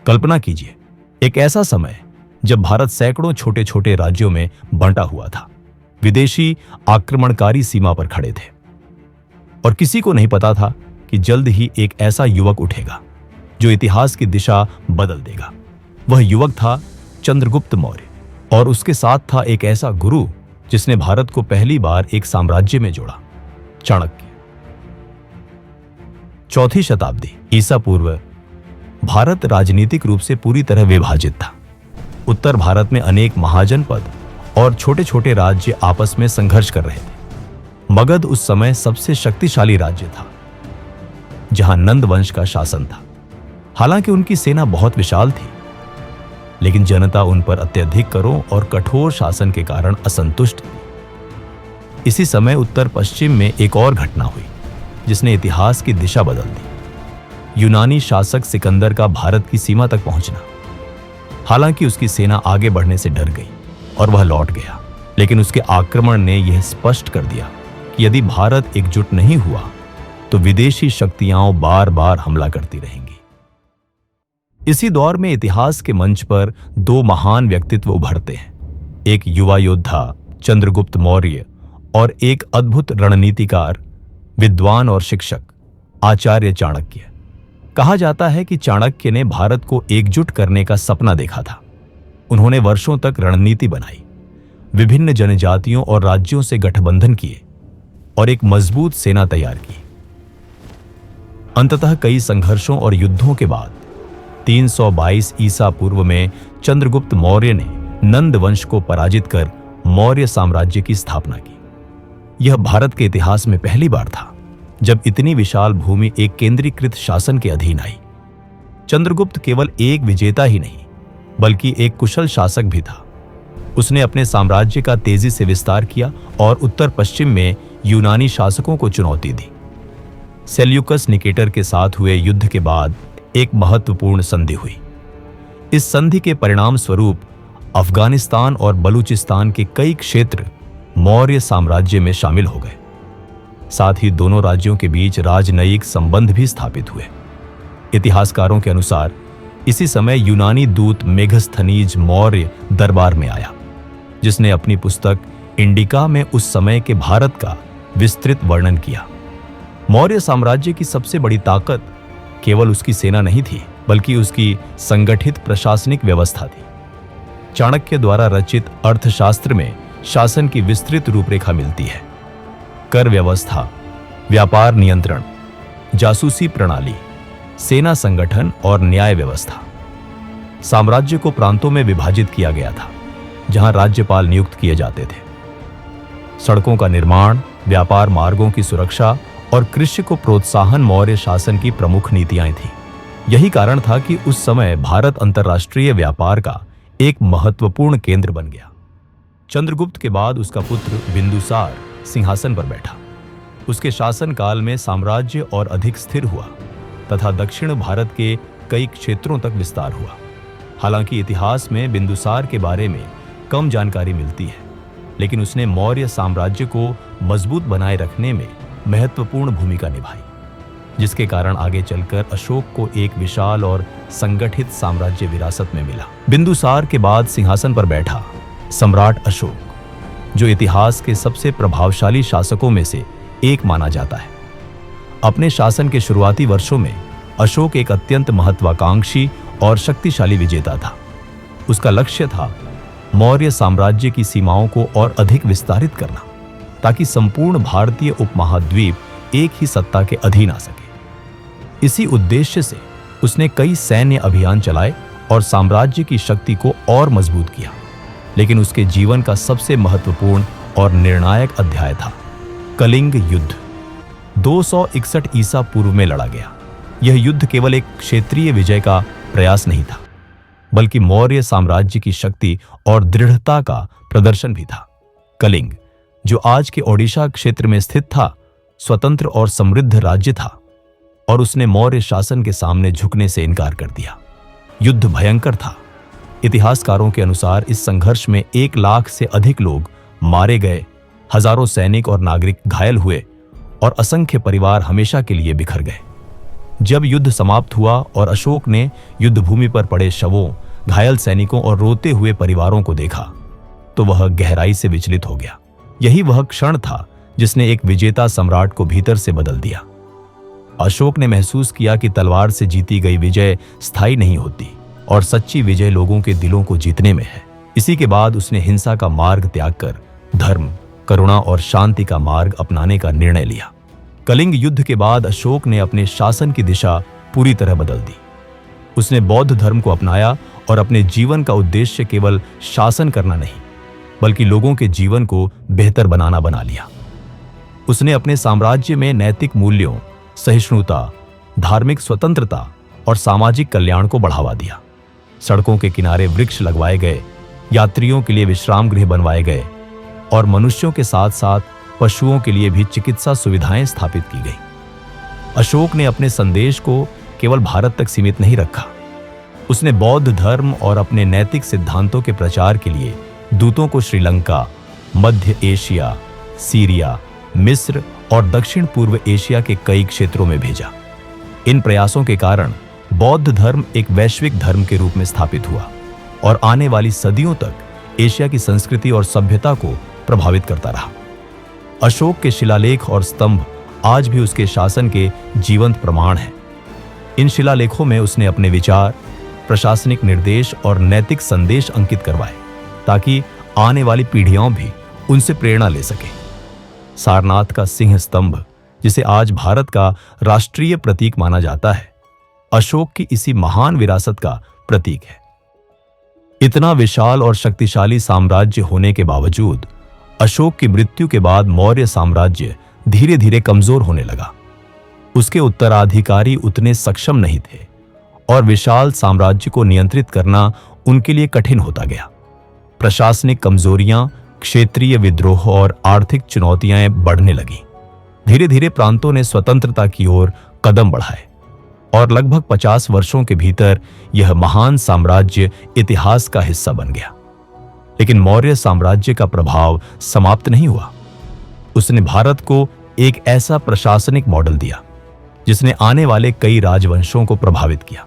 कल्पना कीजिए, एक ऐसा समय जब भारत सैकड़ों छोटे छोटे राज्यों में बंटा हुआ था, विदेशी आक्रमणकारी सीमा पर खड़े थे और किसी को नहीं पता था कि जल्द ही एक ऐसा युवक उठेगा जो इतिहास की दिशा बदल देगा। वह युवक था चंद्रगुप्त मौर्य और उसके साथ था एक ऐसा गुरु जिसने भारत को पहली बार एक साम्राज्य में जोड़ा, चाणक्य। चौथी शताब्दी ईसा पूर्व भारत राजनीतिक रूप से पूरी तरह विभाजित था। उत्तर भारत में अनेक महाजनपद और छोटे छोटे राज्य आपस में संघर्ष कर रहे थे। मगध उस समय सबसे शक्तिशाली राज्य था, जहां नंद वंश का शासन था। हालांकि उनकी सेना बहुत विशाल थी, लेकिन जनता उन पर अत्यधिक करों और कठोर शासन के कारण असंतुष्ट थी। इसी समय उत्तर पश्चिम में एक और घटना हुई जिसने इतिहास की दिशा बदल दी। यूनानी शासक सिकंदर का भारत की सीमा तक पहुंचना। हालांकि उसकी सेना आगे बढ़ने से डर गई और वह लौट गया, लेकिन उसके आक्रमण ने यह स्पष्ट कर दिया कि यदि भारत एकजुट नहीं हुआ तो विदेशी शक्तियां बार बार हमला करती रहेंगी। इसी दौर में इतिहास के मंच पर दो महान व्यक्तित्व उभरते हैं, एक युवा योद्धा चंद्रगुप्त मौर्य और एक अद्भुत रणनीतिकार, विद्वान और शिक्षक आचार्य चाणक्य। कहा जाता है कि चाणक्य ने भारत को एकजुट करने का सपना देखा था। उन्होंने वर्षों तक रणनीति बनाई, विभिन्न जनजातियों और राज्यों से गठबंधन किए और एक मजबूत सेना तैयार की। अंततः कई संघर्षों और युद्धों के बाद 322 ईसा पूर्व में चंद्रगुप्त मौर्य ने नंद वंश को पराजित कर मौर्य साम्राज्य की स्थापना की। यह भारत के इतिहास में पहली बार था जब इतनी विशाल भूमि एक केंद्रीकृत शासन के अधीन आई। चंद्रगुप्त केवल एक विजेता ही नहीं, बल्कि एक कुशल शासक भी था। उसने अपने साम्राज्य का तेजी से विस्तार किया और उत्तर पश्चिम में यूनानी शासकों को चुनौती दी। सेल्यूकस निकेटर के साथ हुए युद्ध के बाद एक महत्वपूर्ण संधि हुई। इस संधि के परिणाम स्वरूप अफगानिस्तान और बलूचिस्तान के कई क्षेत्र मौर्य साम्राज्य में शामिल हो गए। साथ ही दोनों राज्यों के बीच राजनयिक संबंध भी स्थापित हुए। इतिहासकारों के अनुसार इसी समय यूनानी दूत मेघस्थनीज मौर्य दरबार में आया, जिसने अपनी पुस्तक इंडिका में उस समय के भारत का विस्तृत वर्णन किया। मौर्य साम्राज्य की सबसे बड़ी ताकत केवल उसकी सेना नहीं थी, बल्कि उसकी संगठित प्रशासनिक व्यवस्था थी। चाणक्य द्वारा रचित अर्थशास्त्र में शासन की विस्तृत रूपरेखा मिलती है। कर व्यवस्था, व्यापार नियंत्रण, जासूसी प्रणाली, सेना संगठन और न्याय व्यवस्था। साम्राज्य को प्रांतों में विभाजित किया गया था, जहां राज्यपाल नियुक्त किए जाते थे। सड़कों का निर्माण, व्यापार मार्गों की सुरक्षा और कृषि को प्रोत्साहन मौर्य शासन की प्रमुख नीतियां थीं। यही कारण था कि उस समय भारत अंतर्राष्ट्रीय व्यापार का एक महत्वपूर्ण केंद्र बन गया। चंद्रगुप्त के बाद उसका पुत्र बिंदुसार सिंहासन पर बैठा। उसके शासनकाल में साम्राज्य और अधिक स्थिर हुआ तथा दक्षिण भारत के कई क्षेत्रों तक विस्तार हुआ। हालांकि इतिहास में बिंदुसार के बारे में कम जानकारी मिलती है, लेकिन उसने मौर्य साम्राज्य को मजबूत बनाए रखने में महत्वपूर्ण भूमिका निभाई, जिसके कारण आगे चलकर अशोक को एक विशाल और संगठित साम्राज्य विरासत में मिला। बिंदुसार के बाद सिंहासन पर बैठा सम्राट अशोक, जो इतिहास के सबसे प्रभावशाली शासकों में से एक माना जाता है। अपने शासन के शुरुआती वर्षों में अशोक एक अत्यंत महत्वाकांक्षी और शक्तिशाली विजेता था। उसका लक्ष्य था मौर्य साम्राज्य की सीमाओं को और अधिक विस्तारित करना, ताकि संपूर्ण भारतीय उपमहाद्वीप एक ही सत्ता के अधीन आ सके। इसी उद्देश्य से उसने कई सैन्य अभियान चलाए और साम्राज्य की शक्ति को और मजबूत किया। लेकिन उसके जीवन का सबसे महत्वपूर्ण और निर्णायक अध्याय था कलिंग युद्ध। 261 ईसा पूर्व में लड़ा गया। यह युद्ध केवल एक क्षेत्रीय विजय का प्रयास नहीं था, बल्कि मौर्य साम्राज्य की शक्ति और दृढ़ता का प्रदर्शन भी था। कलिंग, जो आज के ओडिशा क्षेत्र में स्थित था, स्वतंत्र और समृद्ध राज्य था और उसने मौर्य शासन के सामने झुकने से इनकार कर दिया। युद्ध भयंकर था। इतिहासकारों के अनुसार इस संघर्ष में 1 लाख से अधिक लोग मारे गए, हजारों सैनिक और नागरिक घायल हुए और असंख्य परिवार हमेशा के लिए बिखर गए। जब युद्ध समाप्त हुआ और अशोक ने युद्ध भूमि पर पड़े शवों, घायल सैनिकों और रोते हुए परिवारों को देखा तो वह गहराई से विचलित हो गया। यही वह क्षण था जिसने एक विजेता सम्राट को भीतर से बदल दिया। अशोक ने महसूस किया कि तलवार से जीती गई विजय स्थायी नहीं होती और सच्ची विजय लोगों के दिलों को जीतने में है। इसी के बाद उसने हिंसा का मार्ग त्याग कर धर्म, करुणा और शांति का मार्ग अपनाने का निर्णय लिया। कलिंग युद्ध के बाद अशोक ने अपने शासन की दिशा पूरी तरह बदल दी। उसने बौद्ध धर्म को अपनाया और अपने जीवन का उद्देश्य केवल शासन करना नहीं, बल्कि लोगों के जीवन को बेहतर बनाना बना लिया। उसने अपने साम्राज्य में नैतिक मूल्यों, सहिष्णुता, धार्मिक स्वतंत्रता और सामाजिक कल्याण को बढ़ावा दिया। सड़कों के किनारे वृक्ष लगवाए गए, यात्रियों के लिए विश्राम गृह बनवाए गए और मनुष्यों के साथ साथ पशुओं के लिए भी चिकित्सा सुविधाएं स्थापित की गई। अशोक ने अपने संदेश को केवल भारत तक सीमित नहीं रखा। उसने बौद्ध धर्म और अपने नैतिक सिद्धांतों के प्रचार के लिए दूतों को श्रीलंका, मध्य एशिया, सीरिया, मिस्र और दक्षिण पूर्व एशिया के कई क्षेत्रों में भेजा। इन प्रयासों के कारण बौद्ध धर्म एक वैश्विक धर्म के रूप में स्थापित हुआ और आने वाली सदियों तक एशिया की संस्कृति और सभ्यता को प्रभावित करता रहा। अशोक के शिलालेख और स्तंभ आज भी उसके शासन के जीवंत प्रमाण हैं। इन शिलालेखों में उसने अपने विचार, प्रशासनिक निर्देश और नैतिक संदेश अंकित करवाए ताकि आने वाली पीढ़ियां भी उनसे प्रेरणा ले सकें। सारनाथ का सिंह स्तंभ, जिसे आज भारत का राष्ट्रीय प्रतीक माना जाता है, अशोक की इसी महान विरासत का प्रतीक है। इतना विशाल और शक्तिशाली साम्राज्य होने के बावजूद अशोक की मृत्यु के बाद मौर्य साम्राज्य धीरे धीरे कमजोर होने लगा। उसके उत्तराधिकारी उतने सक्षम नहीं थे और विशाल साम्राज्य को नियंत्रित करना उनके लिए कठिन होता गया। प्रशासनिक कमजोरियां, क्षेत्रीय विद्रोह और आर्थिक चुनौतियां बढ़ने लगीं। धीरे धीरे प्रांतों ने स्वतंत्रता की ओर कदम बढ़ाए और लगभग 50 वर्षों के भीतर यह महान साम्राज्य इतिहास का हिस्सा बन गया। लेकिन मौर्य साम्राज्य का प्रभाव समाप्त नहीं हुआ। उसने भारत को एक ऐसा प्रशासनिक मॉडल दिया जिसने आने वाले कई राजवंशों को प्रभावित किया।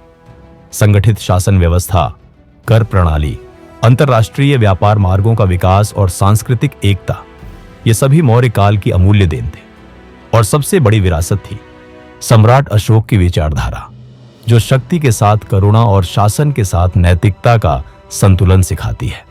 संगठित शासन व्यवस्था, कर प्रणाली, अंतरराष्ट्रीय व्यापार मार्गों का विकास और सांस्कृतिक एकता, ये सभी मौर्य काल की अमूल्य देन थे। और सबसे बड़ी विरासत थी सम्राट अशोक की विचारधारा, जो शक्ति के साथ करुणा और शासन के साथ नैतिकता का संतुलन सिखाती है।